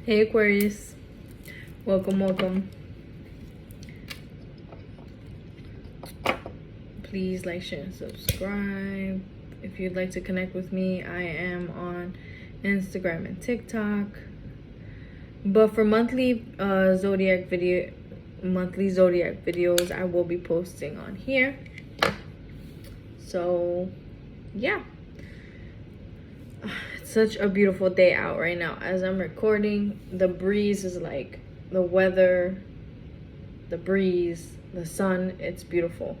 Hey Aquarius, welcome. Please like, share, and subscribe. If you'd like to connect with me, I am on Instagram and TikTok. But for monthly zodiac videos, I will be posting on here. So yeah, it's such a beautiful day out right now as I'm recording. The breeze is like the weather, the breeze, the sun. It's beautiful.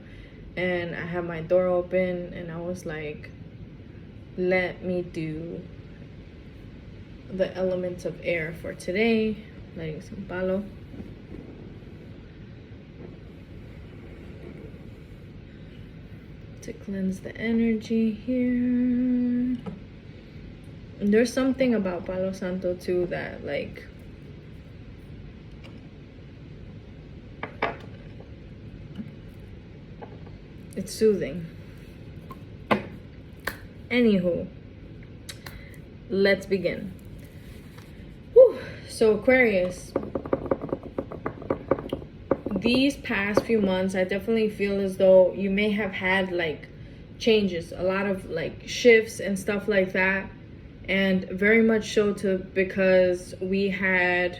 And I have my door open and I was like, let me do the elements of air for today. Lighting some palo. To cleanse the energy here. And there's something about Palo Santo too that like it's soothing. Anywho, let's begin. Whew. So Aquarius, these past few months, I definitely feel as though you may have had like changes, a lot of like shifts and stuff like that. And very much so too because we had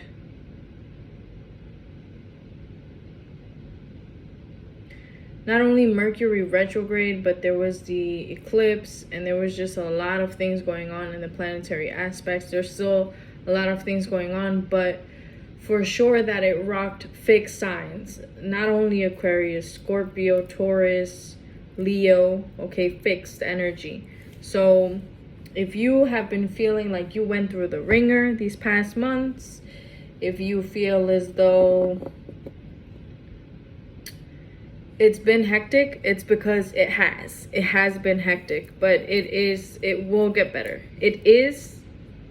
not only Mercury retrograde, but there was the eclipse, and there was just a lot of things going on in the planetary aspects. There's still a lot of things going on, but for sure that it rocked fixed signs. Not only Aquarius, Scorpio, Taurus, Leo, okay, fixed energy. So if you have been feeling like you went through the ringer these past months, if you feel as though it's been hectic, it's because it has been hectic, but it will get better. It is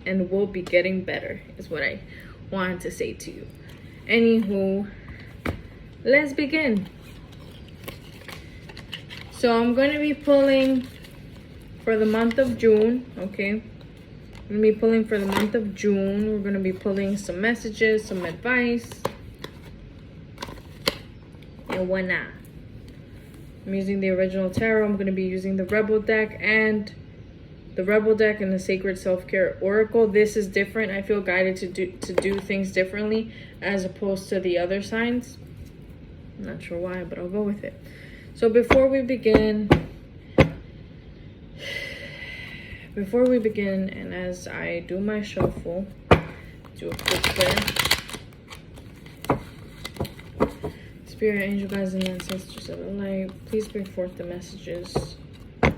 and will be getting better is what I wanted to say to you. Anywho, let's begin. So I'm going to be pulling for the month of June, okay? I'm going to be pulling for the month of June. We're going to be pulling some messages, some advice, and whatnot. I'm using the original tarot. I'm going to be using the Rebel deck and the Sacred Self-Care Oracle. This is different. I feel guided to do things differently as opposed to the other signs. I'm not sure why, but I'll go with it. So before we begin, and as I do my shuffle, do a quick prayer. Spirit, angel guides, and ancestors of the light, please bring forth the messages for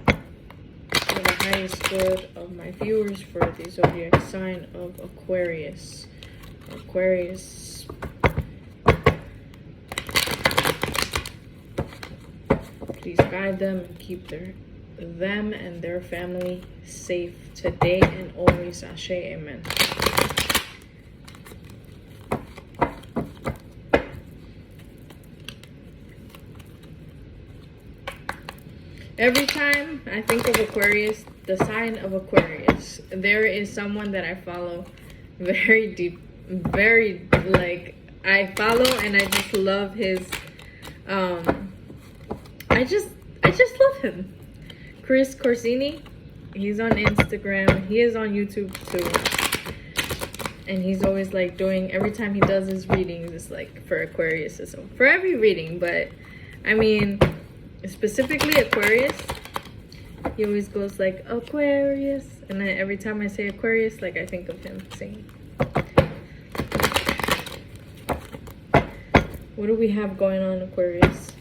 the highest good of my viewers for the zodiac sign of Aquarius. Aquarius, please guide them and keep them and their family safe today and always. Ashe, amen. Every time I think of Aquarius, the sign of Aquarius, there is someone that I follow very deep, very like I follow, and I just love his I just love him. Chris Corsini, he's on Instagram, he is on YouTube too, and he's always like doing, every time he does his readings, it's like for Aquarius, so for every reading, but I mean specifically Aquarius, he always goes like Aquarius, and every time I say Aquarius, like I think of him singing. What do we have going on, Aquarius?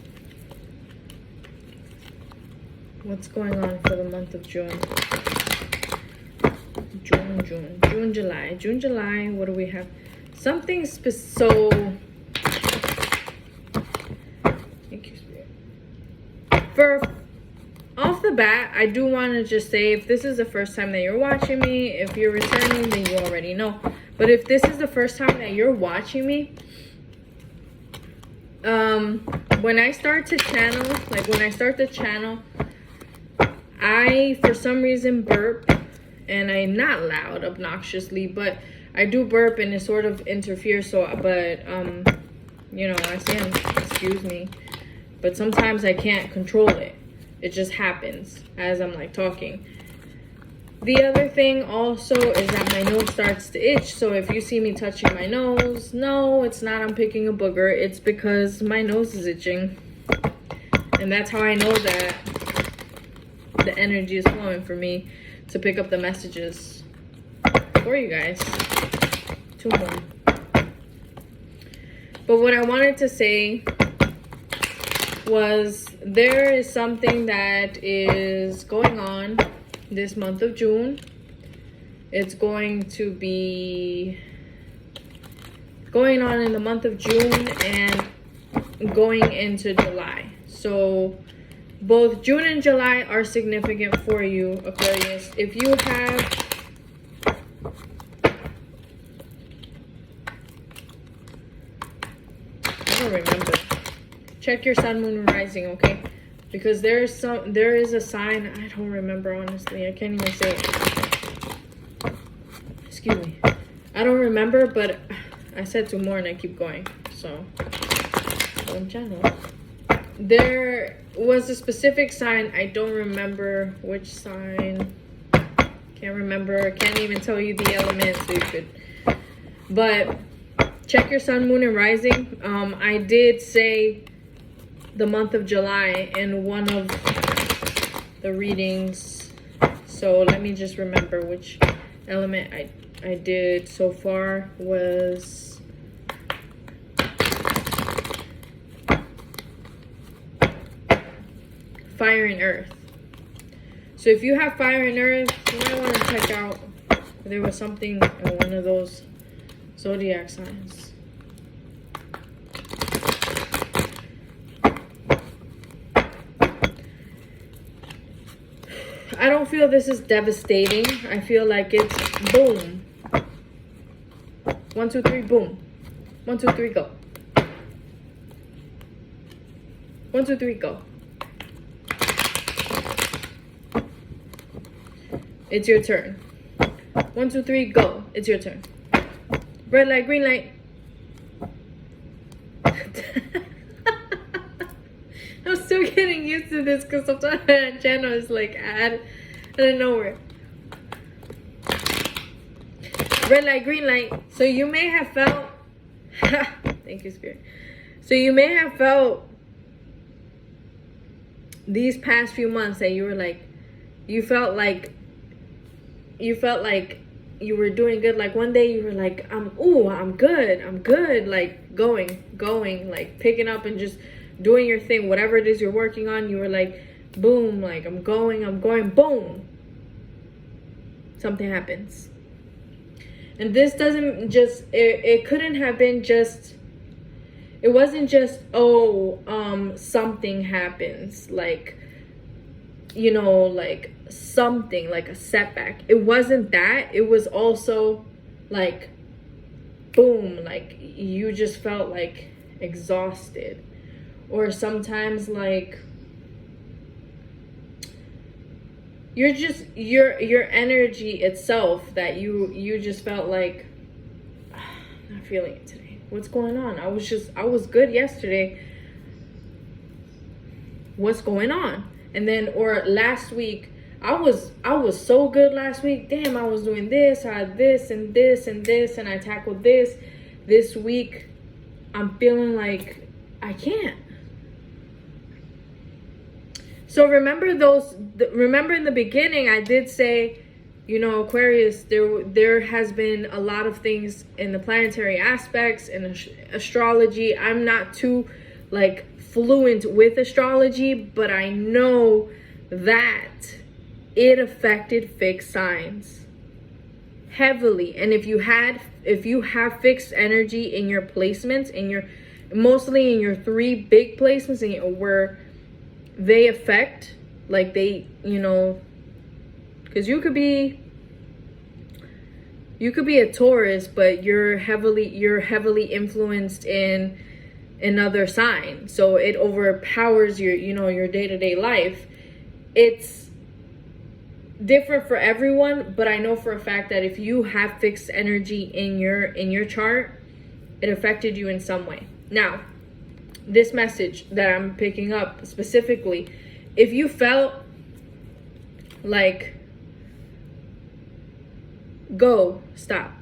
What's going on for the month of June? June, July. What do we have? Something so for off the bat, I do want to just say, if this is the first time that you're watching me, if you're returning, then you already know. But if this is the first time that you're watching me, when I start the channel, I, for some reason, burp, and I'm not loud, obnoxiously, but I do burp and it sort of interferes, so, but, you know, I say, excuse me, but sometimes I can't control it. It just happens as I'm like talking. The other thing also is that my nose starts to itch. So if you see me touching my nose, no, it's not I'm picking a booger. It's because my nose is itching. And that's how I know that the energy is flowing for me to pick up the messages for you guys. 2 more. But what I wanted to say was there is something that is going on this month of June. It's going to be going on in the month of June and going into July. So both June and July are significant for you, Aquarius. If you have I don't remember. Check your sun, moon, and rising, okay? Because there is a sign, I don't remember, honestly. I can't even say it. Excuse me. I don't remember, but I said 2 more and I keep going. So, in general. There was a specific sign. I don't remember which sign. Can't remember. Can't even tell you the element, so you could. But check your sun, moon, and rising. I did say the month of July in one of the readings, so let me just remember which element I did so far. Was fire and earth. So if you have fire and earth, you might want to check out if there was something in one of those zodiac signs. I don't feel this is devastating. I feel like it's boom. 1, 2, 3, boom. 1, 2, 3, go. 1, 2, 3, go. It's your turn. 1, 2, 3, go. It's your turn. Red light, green light. I'm still getting used to this because sometimes that channel is like out of nowhere. Red light, green light. So you may have felt thank you, Spirit. So you may have felt these past few months that you were like, you felt like you were doing good. Like one day you were like, I'm good, like going, like picking up and just doing your thing, whatever it is you're working on. You were like, boom, like I'm going, boom, something happens. And this doesn't just, it couldn't have been just, it wasn't just, something happens, like, you know, like something, like a setback. It wasn't that. It was also like, boom, like you just felt like exhausted. Or sometimes like you're just your energy itself, that you just felt like I'm not feeling it today. What's going on? I was good yesterday. What's going on? And then, or last week, I was so good last week. Damn, I was doing this, I had this and this and this, and I tackled this. This week I'm feeling like I can't. So remember in the beginning, I did say, you know, Aquarius, there has been a lot of things in the planetary aspects and astrology. I'm not too like fluent with astrology, but I know that it affected fixed signs heavily. And if you have fixed energy in your placements, mostly in your 3 big placements, and where they affect, like they, you know, because you could be a Taurus, but you're heavily influenced in another sign, so it overpowers your, you know, your day-to-day life. different for everyone, but I know for a fact that if you have fixed energy in your chart, it affected you in some way. Now, this message that I'm picking up specifically, if you felt like go, stop,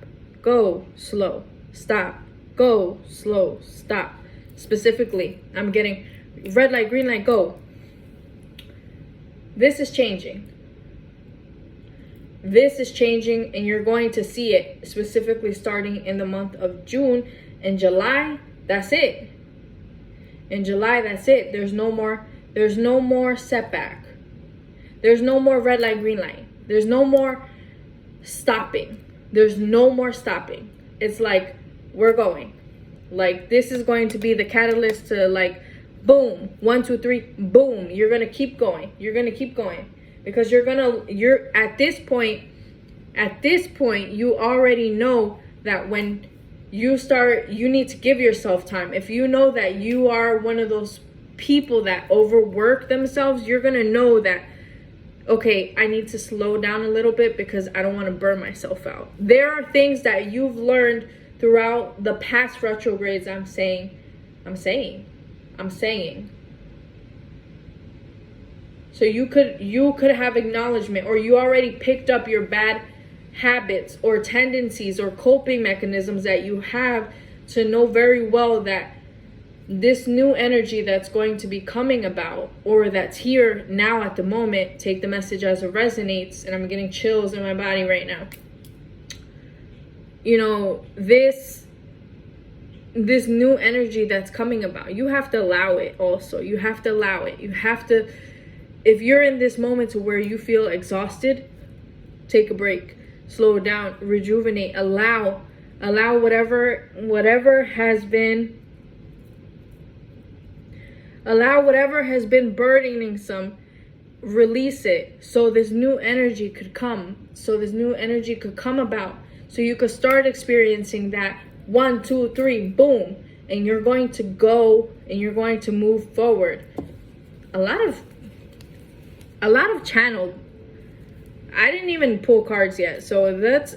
go, slow, stop, go, slow, stop. Specifically, I'm getting red light, green light, go. This is changing. This is changing, and you're going to see it specifically starting in the month of June. In July, that's it. In July, that's it. There's no more setback. There's no more red light, green light. There's no more stopping. There's no more stopping. It's like, we're going. Like, this is going to be the catalyst to, like, boom, 1, 2, 3, boom. You're gonna keep going. You're gonna keep going. Because you're at this point, you already know that when you start, you need to give yourself time. If you know that you are one of those people that overwork themselves, you're gonna know that, okay, I need to slow down a little bit because I don't want to burn myself out. There are things that you've learned throughout the past retrogrades. I'm saying. So you could have acknowledgement, or you already picked up your bad habits or tendencies or coping mechanisms that you have, to know very well that this new energy that's going to be coming about, or that's here now at the moment, take the message as it resonates, and I'm getting chills in my body right now. You know, this new energy that's coming about, you have to allow it also. You have to allow it. You have to, if you're in this moment to where you feel exhausted, take a break, slow down, rejuvenate, allow whatever has been burdening some, release it, so this new energy could come, about, so you could start experiencing that 1, 2, 3, boom, and you're going to go and you're going to move forward. A lot of channeled. I didn't even pull cards yet, so that's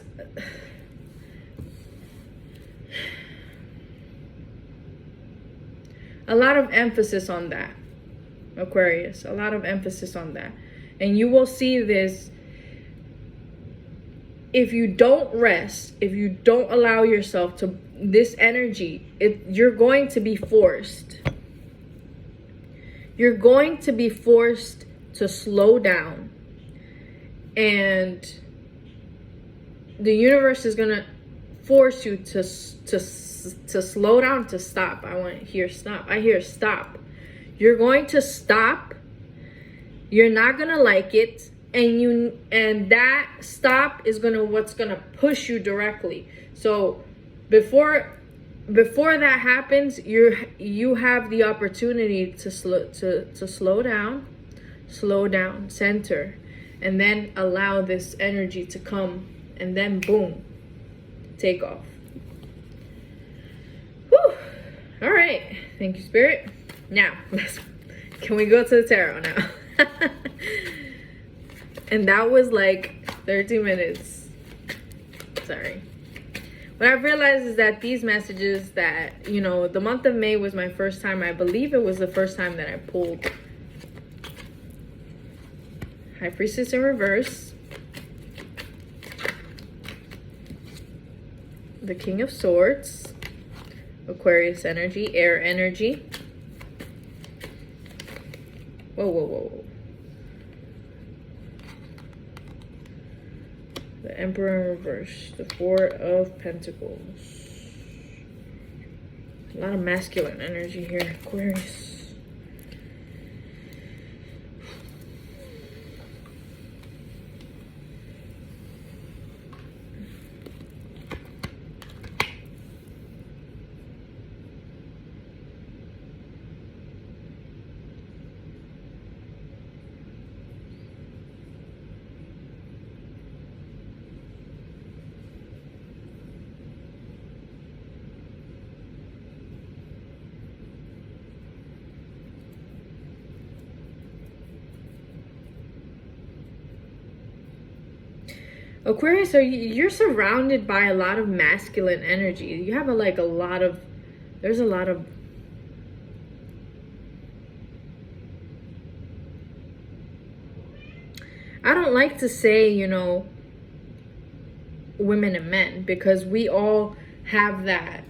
a lot of emphasis on that, Aquarius. A lot of emphasis on that. And you will see this, if you don't rest, if you don't allow yourself to this energy, you're going to be forced. You're going to be forced to slow down. And the universe is going to force you to slow down, to stop. I hear stop. You're going to stop. You're not going to like it. And that stop is what's going to push you directly. So before that happens, you have the opportunity to slow down, center, and then allow this energy to come, and then boom, take off. Whew. All right, thank you, Spirit. Now can we go to the tarot now? And that was like 30 minutes. Sorry. What I've realized is that these messages that, you know, the month of May was my first time. I believe it was the first time that I pulled High Priestess in reverse, the King of Swords, Aquarius energy, air energy. Whoa. The Emperor in reverse, the Four of Pentacles. A lot of masculine energy here, Aquarius. Aquarius, you're surrounded by a lot of masculine energy. You have there's a lot of I don't like to say, women and men, because we all have that.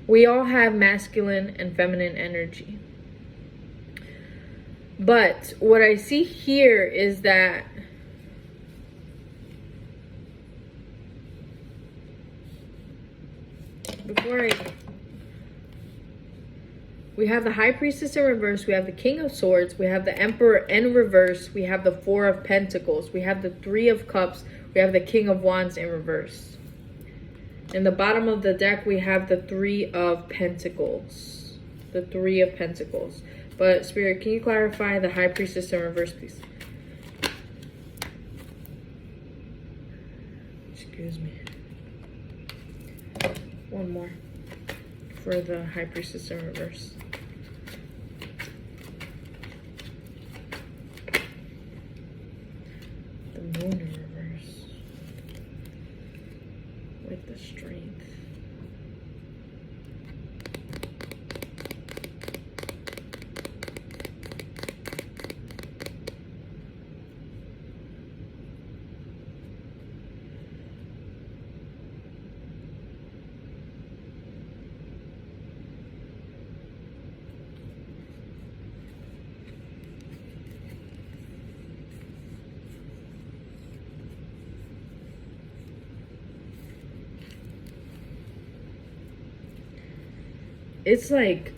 We all have masculine and feminine energy. But what I see here is that we have the High Priestess in reverse, we have the King of Swords, we have the Emperor in reverse, we have the Four of Pentacles, we have the Three of Cups, we have the King of Wands in reverse. In the bottom of the deck, we have the Three of Pentacles. The Three of Pentacles. But, Spirit, can you clarify the High Priestess in reverse, please? Excuse me. One more for the High Priestess in reverse. The Moon in reverse. With the Strength. It's like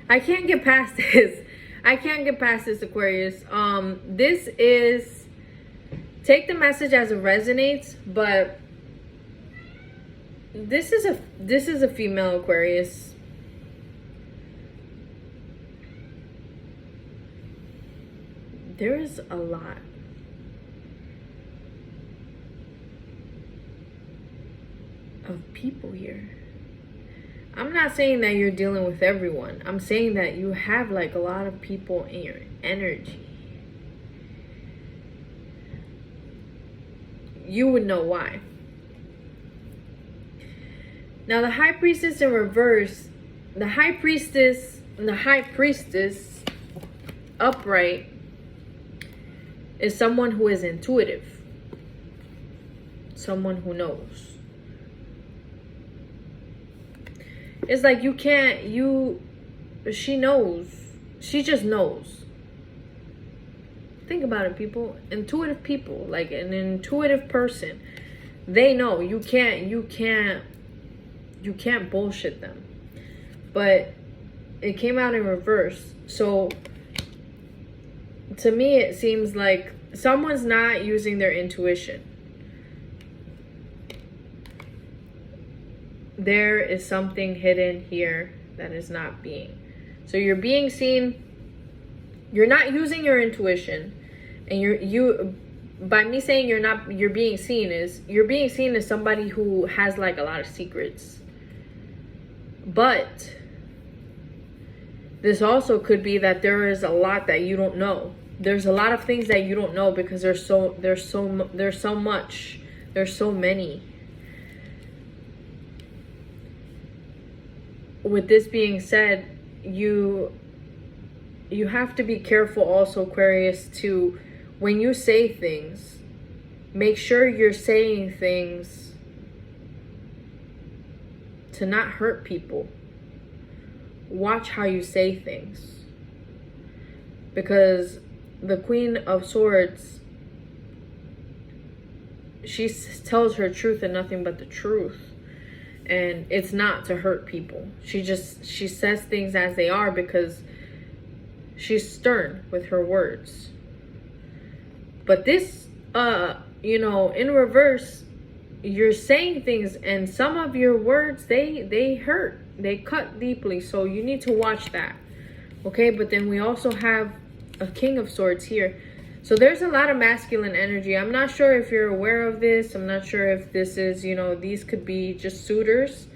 I can't get past this. I can't get past this, Aquarius. This is, take the message as it resonates, but this is a female, Aquarius. There is a lot of people here. I'm not saying that you're dealing with everyone. I'm saying that you have like a lot of people in your energy. You would know why. Now the High Priestess in reverse, the High Priestess and the High Priestess upright is someone who is intuitive. Someone who knows. It's like she knows. She just knows. Think about it, people. Intuitive people, like an intuitive person, they know. You can't bullshit them. But it came out in reverse. So to me, it seems like someone's not using their intuition. There is something hidden here that is not being. So you're being seen. You're not using your intuition, and you by me saying you're being seen as somebody who has like a lot of secrets. But this also could be that there is a lot that you don't know. There's a lot of things that you don't know because there's so much. There's so many. With this being said, you have to be careful also, Aquarius, to when you say things, make sure you're saying things to not hurt people. Watch how you say things. Because the Queen of Swords, she tells her truth and nothing but the truth. And it's not to hurt people. She says things as they are because she's stern with her words. But this, in reverse, you're saying things and some of your words, they hurt. They cut deeply. So you need to watch that. Okay, but then we also have a King of Swords here. So there's a lot of masculine energy. I'm not sure if you're aware of this. I'm not sure if this is, you know, these could be just suitors.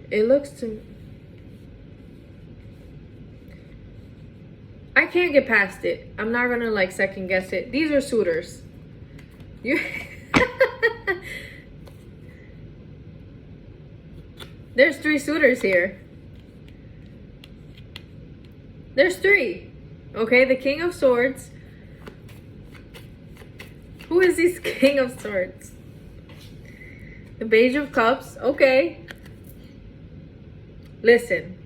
It looks to... I can't get past it. I'm not gonna like second guess it. These are suitors. You... There's 3 suitors here. There's 3. Okay, the King of Swords. Who is this King of Swords? The Page of Cups. Okay. Listen.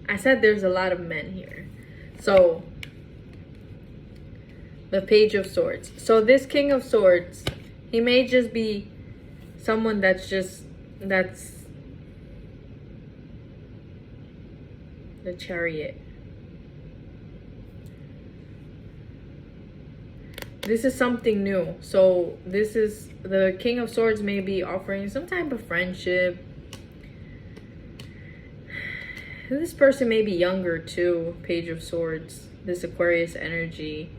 I said there's a lot of men here. So, the Page of Swords. So this King of Swords, he may just be someone that's the Chariot. This is something new. So this is the King of Swords may be offering some type of friendship. This person may be younger too. Page of Swords. This Aquarius energy.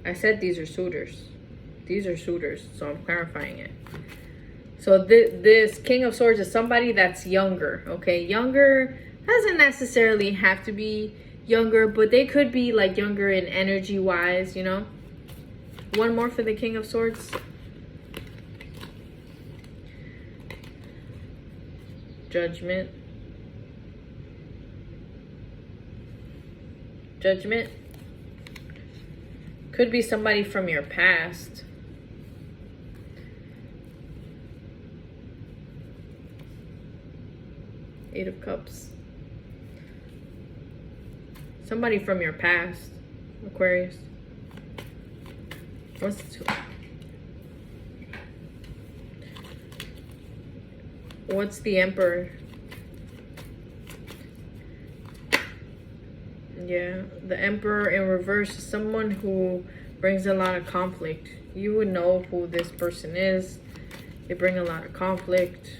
I said these are suitors. These are suitors, so I'm clarifying it. So this King of Swords is somebody that's younger, okay? Younger doesn't necessarily have to be younger, but they could be like younger in energy-wise, you know? One more for the King of Swords. Judgment. Judgment. Could be somebody from your past. Eight of Cups. Somebody from your past, Aquarius. What's the 2? What's the Emperor? Yeah, the Emperor in reverse is someone who brings a lot of conflict. You would know who this person is. They bring a lot of conflict.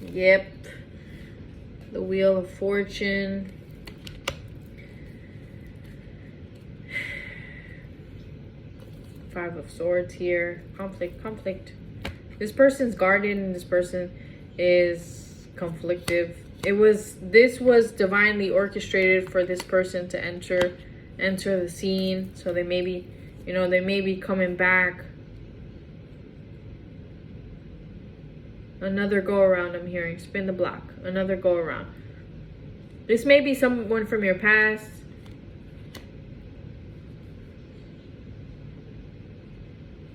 Yep. The Wheel of Fortune. Five of Swords here. Conflict, conflict. This person's guarded and this person is conflictive. This was divinely orchestrated for this person to enter the scene. So they may be, you know, they may be coming back. Another go around I'm hearing. Spin the block. Another go around. This may be someone from your past.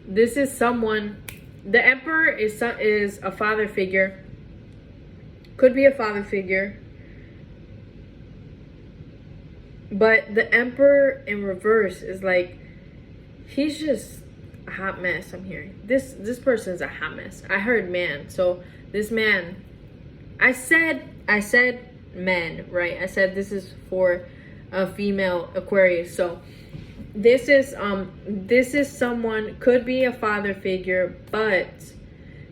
This is someone. The Emperor is a father figure. Could be a father figure. But the Emperor in reverse is like, he's just a hot mess. I'm hearing this person's a hot mess. I heard man. So this man, I said men, right? I said this is for a female Aquarius. So this is someone, could be a father figure, but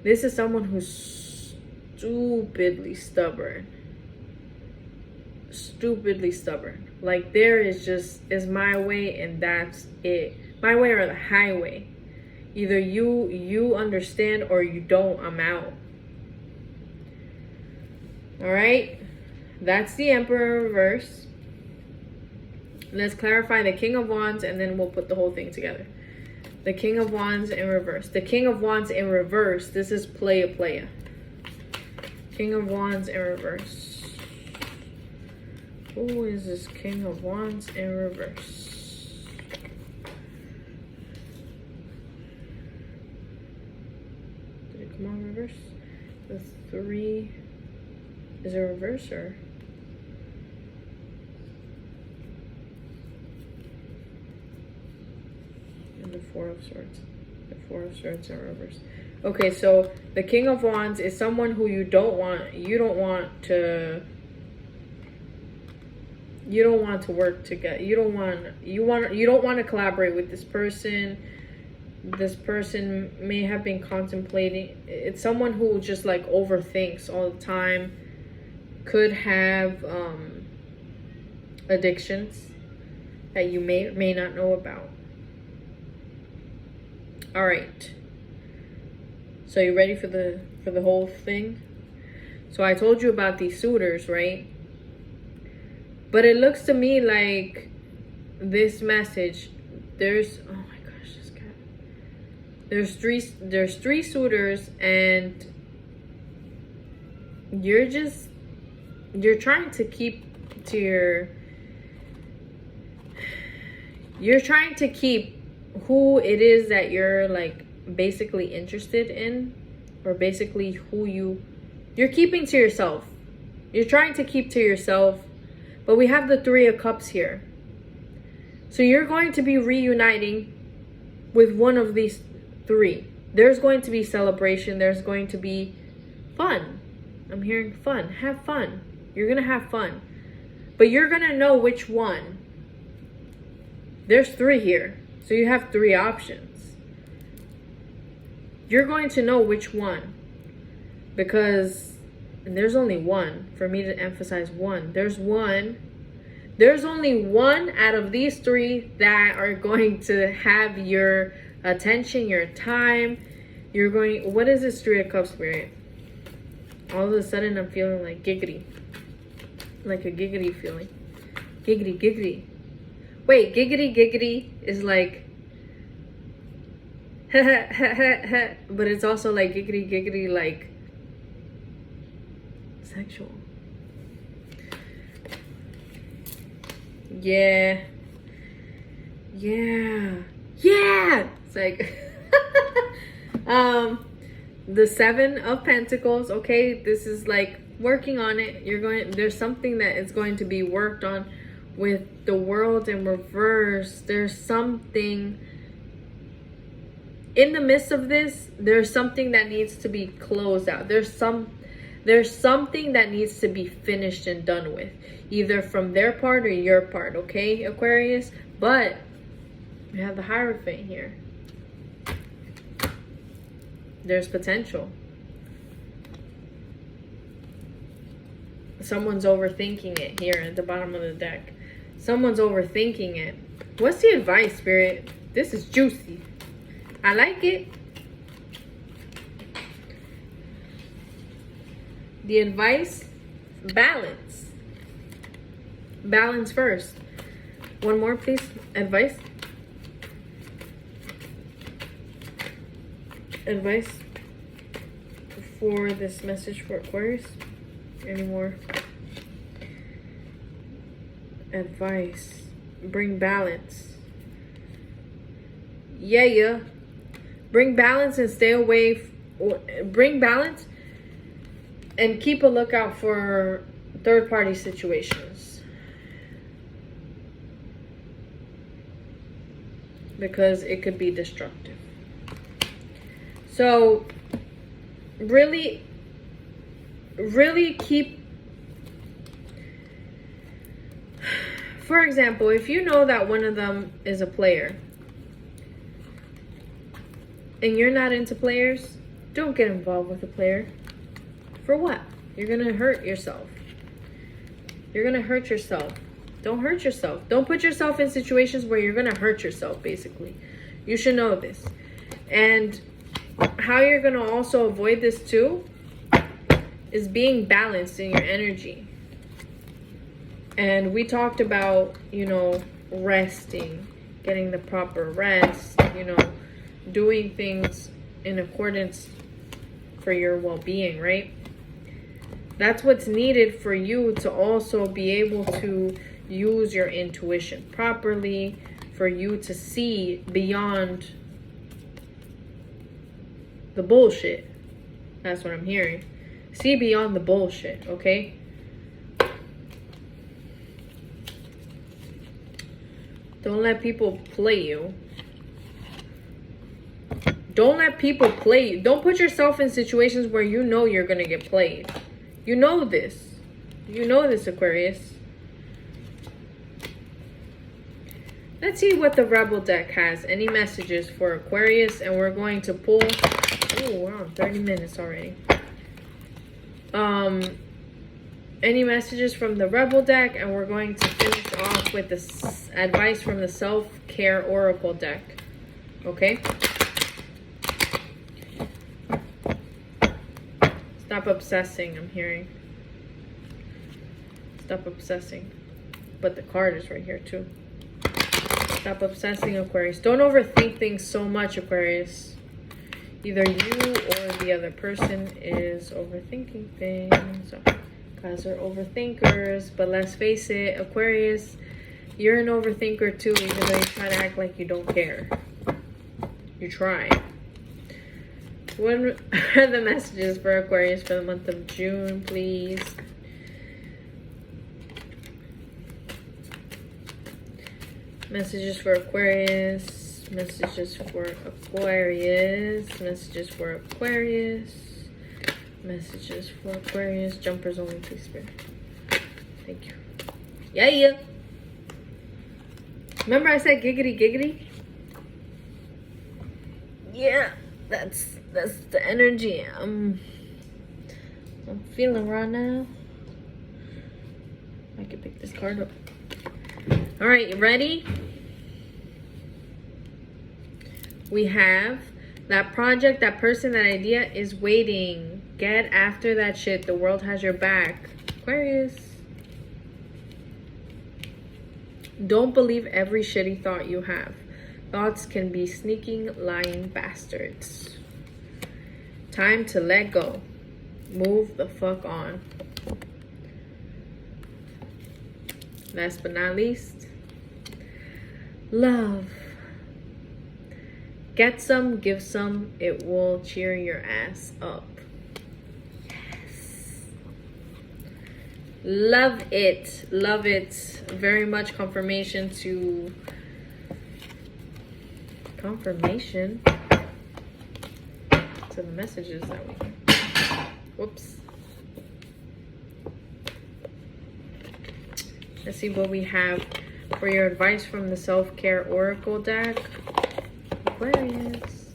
this is someone who's stupidly stubborn. Stupidly stubborn. Like there is my way and that's it. My way or the highway. Either you understand or you don't. I'm out. All right. That's the Emperor reverse. Let's clarify the King of Wands and then we'll put the whole thing together. The King of Wands in reverse. The King of Wands in reverse. This is playa. King of Wands in reverse. Who is this King of Wands in reverse? Come on, reverse. The 3 is a reverse or? And the 4 of Swords. The 4 of Swords in reverse. Okay, so the King of Wands is someone who you don't want to work together. You don't want to collaborate with this person. This person may have been contemplating. It's someone who just like overthinks all the time. Could have addictions that you may not know about. All right. So you ready for the whole thing? So I told you about these suitors, right? But it looks to me like this message, there's, oh my gosh, this cat. There's three suitors, and you're trying to keep to you're trying to keep who it is that you're like basically interested in, or basically who you're keeping to yourself. You're trying to keep to yourself, but we have the Three of Cups here. So you're going to be reuniting with one of these three. There's going to be celebration. There's going to be fun. I'm hearing fun. Have fun. You're going to have fun. But you're going to know which one. There's three here. So you have three options. You're going to know which one. Because there's only one. For me to emphasize one. There's one. There's only one out of these three that are going to have your attention, your time. You're going... What is this Three of Cups spirit? All of a sudden I'm feeling like giggity. Like a giggity feeling. Giggity, giggity. Wait, giggity, giggity is like... but it's also like giggity, giggity, like... sexual. Yeah. Yeah. Yeah! It's like... the Seven of Pentacles, okay? This is like working on it. There's something that is going to be worked on with the World in reverse. There's something in the midst of this. There's something that needs to be closed out. There's something that needs to be finished and done with, either from their part or your part, okay, Aquarius? But we have the Hierophant here. There's potential. Someone's overthinking it here at the bottom of the deck. Someone's overthinking it. What's the advice, Spirit? This is juicy. I like it. The advice, balance. Balance first. One more, please. Advice. Advice for this message for Aquarius. Any more advice? Bring balance. Yeah. Bring balance and stay away. Bring balance and keep a lookout for third-party situations, because it could be destructive. So really keep, for example, if you know that one of them is a player and you're not into players, don't get involved with a player. For what? You're gonna hurt yourself. You're gonna hurt yourself. Don't hurt yourself. Don't put yourself in situations where you're gonna hurt yourself, basically. You should know this. And how you're going to also avoid this too is being balanced in your energy. And we talked about, resting, getting the proper rest, doing things in accordance for your well-being, right? That's what's needed for you to also be able to use your intuition properly, for you to see beyond the bullshit. That's what I'm hearing. See beyond the bullshit, okay? Don't let people play you. Don't let people play you. Don't put yourself in situations where you know you're going to get played. You know this. You know this, Aquarius. Let's see what the Rebel deck has. Any messages for Aquarius? And we're going to pull... Oh, we're on 30 minutes already. Any messages from the Rebel deck, and we're going to finish off with the advice from the Self-Care Oracle deck. Okay? Stop obsessing, I'm hearing. Stop obsessing. But the card is right here too. Stop obsessing, Aquarius. Don't overthink things so much, Aquarius. Either you or the other person is overthinking things. Guys are overthinkers. But let's face it, Aquarius, you're an overthinker too, even though you try to act like you don't care. You try. What are the messages for Aquarius for the month of June, please? Messages for Aquarius. Messages for Aquarius. Messages for Aquarius. Messages for Aquarius. Jumpers only, please, Spirit. Thank you. Yeah. Remember I said giggity giggity? Yeah, that's the energy I'm feeling right now. I can pick this card up. All right, you ready? We have that project, that person, that idea is waiting. Get after that shit. The world has your back. Aquarius. Don't believe every shitty thought you have. Thoughts can be sneaking, lying bastards. Time to let go. Move the fuck on. Last but not least, love. Get some, give some. It will cheer your ass up. Yes. Love it. Love it. Very much confirmation to... Confirmation to the messages that we... Whoops. Let's see what we have for your advice from the Self-Care Oracle deck. Aquarius.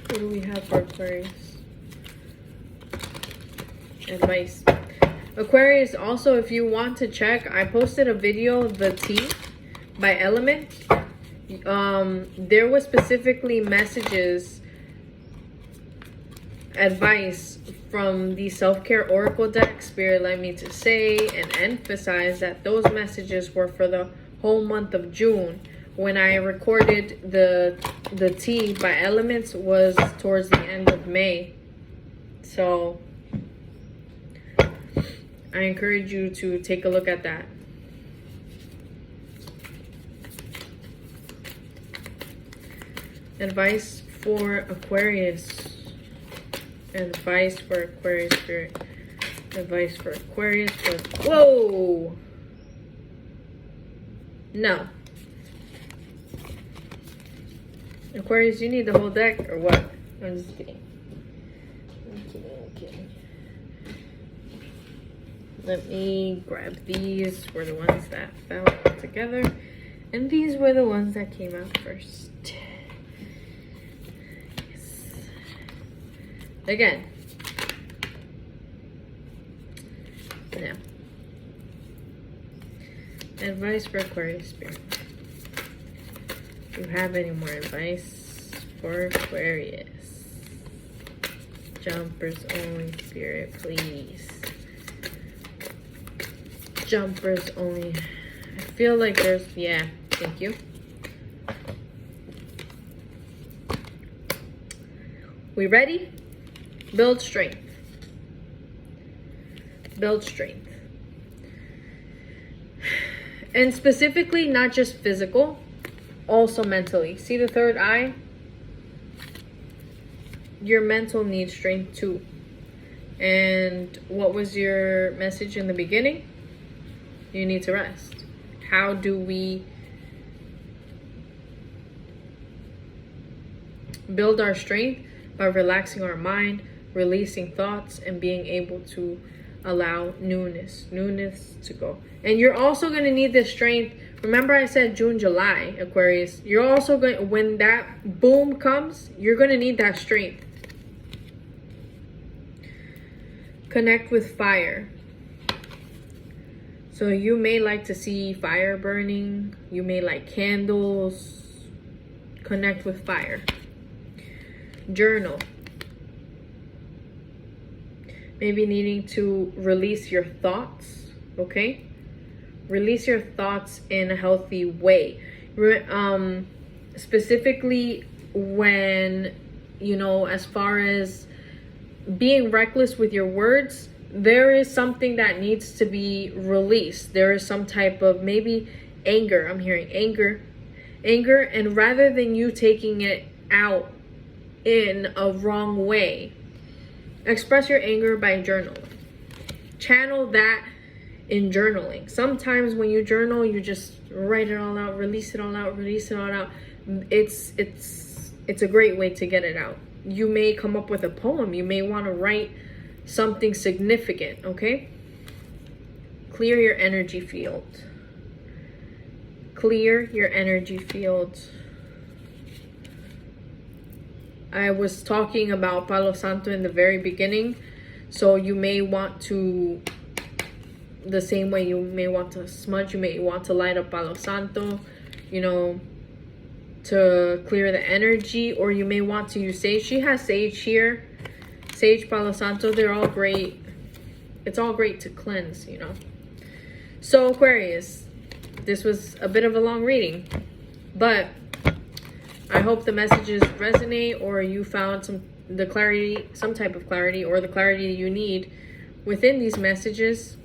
What do we have for Aquarius? Advice. Aquarius, also, if you want to check, I posted a video of the tea by Element. There was specifically messages, advice from the Self-Care Oracle deck. Spirit led me to say and emphasize that those messages were for the whole month of June. When I recorded the tea by Elements was towards the end of May. So I encourage you to take a look at that. Advice for Aquarius. Advice for Aquarius Spirit. Advice for Aquarius. Whoa! No. Aquarius, you need the whole deck or what? I'm just kidding. I'm kidding. Let me grab these. Were the ones that fell together. And these were the ones that came out first. Again. Now. Advice for Aquarius Spirit. Do you have any more advice for Aquarius? Jumpers only, Spirit, please. Jumpers only. I feel like there's... Yeah, thank you. We ready? Build strength. Build strength. And specifically, not just physical, also mentally. See the third eye? Your mental needs strength too. And what was your message in the beginning? You need to rest. How do we build our strength? By relaxing our mind, releasing thoughts, and being able to allow newness to go. And you're also going to need this strength. Remember I said June, July, Aquarius. You're also going, when that boom comes, you're going to need that strength. Connect with fire. So you may like to see fire burning. You may like candles. Connect with fire. Journal. Maybe needing to release your thoughts, okay? Release your thoughts in a healthy way. Specifically when, you know, as far as being reckless with your words, there is something that needs to be released. There is some type of maybe anger. I'm hearing anger. And rather than you taking it out in a wrong way, express your anger by journaling. Channel that in journaling. Sometimes when you journal, you just write it all out, release it all out. It's a great way to get it out. You may come up with a poem. You may want to write something significant, okay? Clear your energy field. Clear your energy field. I was talking about Palo Santo in the very beginning. So you may want to, the same way you may want to smudge, you may want to light up Palo Santo, you know, to clear the energy. Or you may want to use sage. She has sage here. Sage, Palo Santo, they're all great. It's all great to cleanse, you know. So Aquarius, this was a bit of a long reading, but I hope the messages resonate, or you found some type of clarity, or the clarity you need within these messages.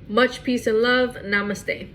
Much peace and love. Namaste.